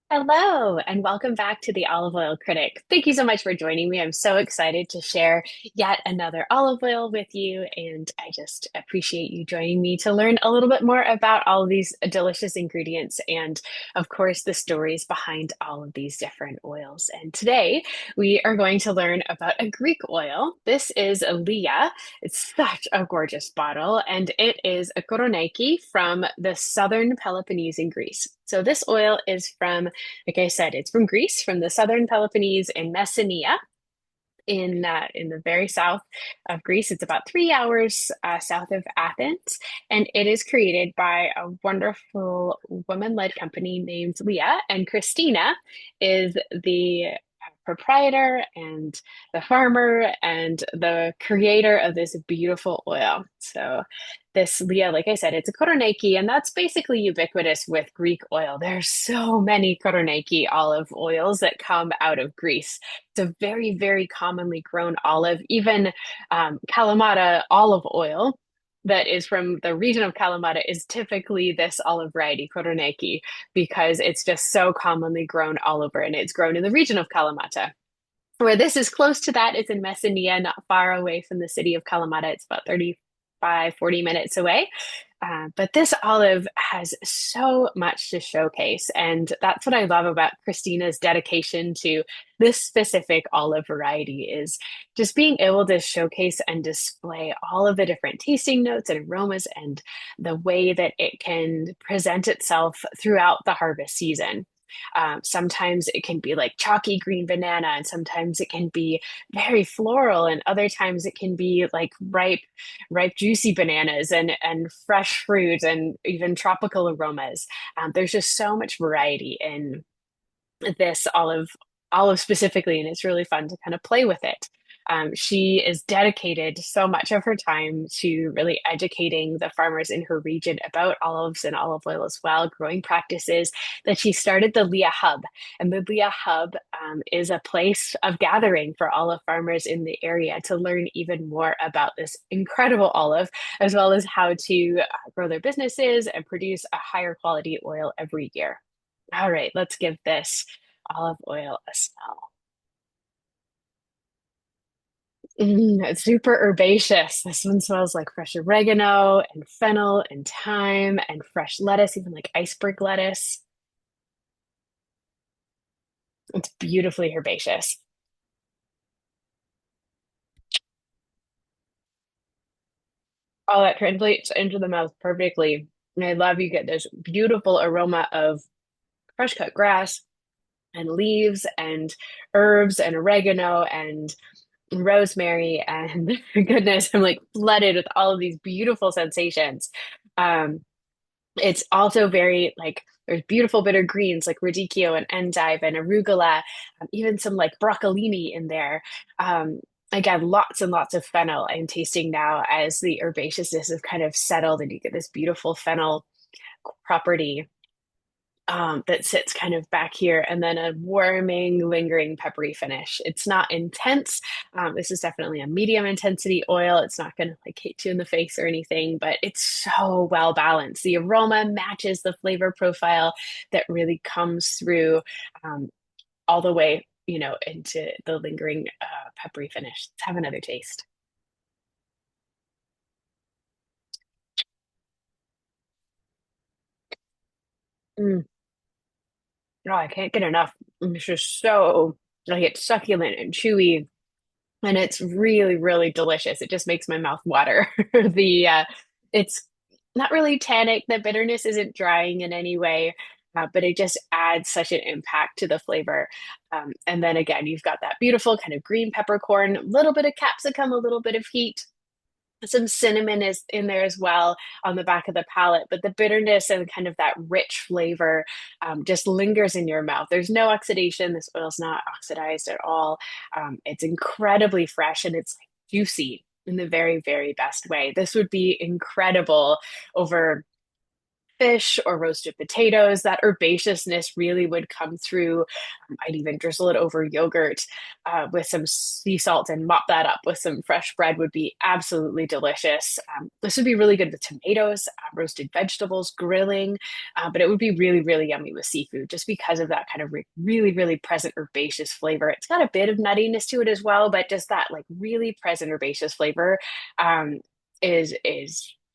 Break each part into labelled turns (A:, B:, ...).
A: Hello, and welcome back to the Olive Oil Critic. Thank you so much for joining me. I'm so excited to share yet another olive oil with you, and I just appreciate you joining me to learn a little bit more about all of these delicious ingredients and, of course, the stories behind all of these different oils. And today we are going to learn about a Greek oil. This is a Lia. It's such a gorgeous bottle, and it is a Koroneiki from the southern Peloponnese in Greece. So this oil is from, like I said, it's from Greece, from the southern Peloponnese in Messenia, in the very south of Greece. It's about 3 hours south of Athens, and it is created by a wonderful woman-led company named Lia, and Cristina is the proprietor and the farmer and the creator of this beautiful oil. So this Lia, like I said, it's a Koroneiki, and that's basically ubiquitous with Greek oil. There's so many Koroneiki olive oils that come out of Greece. It's a very, very commonly grown olive. Even Kalamata olive oil that is from the region of Kalamata is typically this olive variety, Koroneiki, because it's just so commonly grown all over, and it's grown in the region of Kalamata. Where this is close to that is in Messenia, not far away from the city of Kalamata. It's about 35, 40 minutes away. But this olive has so much to showcase. And that's what I love about Christina's dedication to this specific olive variety is just being able to showcase and display all of the different tasting notes and aromas and the way that it can present itself throughout the harvest season. Sometimes it can be like chalky green banana, and sometimes it can be very floral, and other times it can be like ripe, juicy bananas and fresh fruit and even tropical aromas. There's just so much variety in this olive specifically, and it's really fun to kind of play with it. She is dedicated so much of her time to really educating the farmers in her region about olives and olive oil as well, growing practices, that she started the Lia Hub. And the Lia Hub is a place of gathering for olive farmers in the area to learn even more about this incredible olive, as well as how to grow their businesses and produce a higher quality oil every year. All right, let's give this olive oil a smell. It's super herbaceous. This one smells like fresh oregano and fennel and thyme and fresh lettuce, even like iceberg lettuce. It's beautifully herbaceous. All that translates into the mouth perfectly. And I love you get this beautiful aroma of fresh cut grass and leaves and herbs and oregano and rosemary and goodness, I'm like flooded with all of these beautiful sensations. Um, it's also very like there's beautiful bitter greens like radicchio and endive and arugula, even some like broccolini in there. Again, lots and lots of fennel I'm tasting now as the herbaceousness has kind of settled, and you get this beautiful fennel property that sits kind of back here, and then a warming, lingering, peppery finish. It's not intense. This is definitely a medium intensity oil. It's not going to like hit you in the face or anything, but it's so well balanced. The aroma matches the flavor profile that really comes through all the way, into the lingering peppery finish. Let's have another taste. Mm. Oh, I can't get enough. It's just so like it's succulent and chewy, and it's really, really delicious. It just makes my mouth water. The It's not really tannic. The bitterness isn't drying in any way, but it just adds such an impact to the flavor. And then again, you've got that beautiful kind of green peppercorn, a little bit of capsicum, a little bit of heat. Some cinnamon is in there as well on the back of the palate, but the bitterness and kind of that rich flavor just lingers in your mouth. There's no oxidation. This oil's not oxidized at all. It's incredibly fresh, and it's juicy in the very, very best way. This would be incredible over fish or roasted potatoes, that herbaceousness really would come through. I'd even drizzle it over yogurt with some sea salt and mop that up with some fresh bread would be absolutely delicious. This would be really good with tomatoes, roasted vegetables, grilling, but it would be really, really yummy with seafood just because of that kind of really, really present herbaceous flavor. It's got a bit of nuttiness to it as well, but just that like really present herbaceous flavor um, is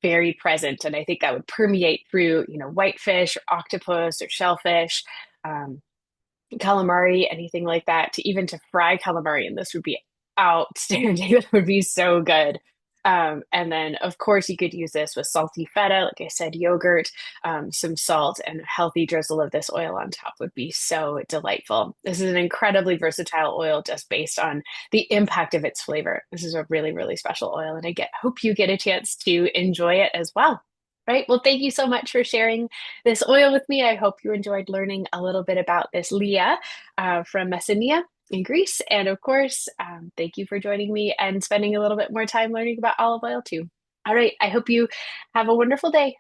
A: very present, and I think that would permeate through, whitefish or octopus or shellfish. Um, Calamari, anything like that, to even to fry calamari, and this would be outstanding. It would be so good. And then, of course, you could use this with salty feta, like I said, yogurt, some salt, and a healthy drizzle of this oil on top would be so delightful. This is an incredibly versatile oil just based on the impact of its flavor. This is a really, really special oil, and hope you get a chance to enjoy it as well. Right. Well, thank you so much for sharing this oil with me. I hope you enjoyed learning a little bit about this Lia from Messenia in Greece. And of course, thank you for joining me and spending a little bit more time learning about olive oil too. All right. I hope you have a wonderful day.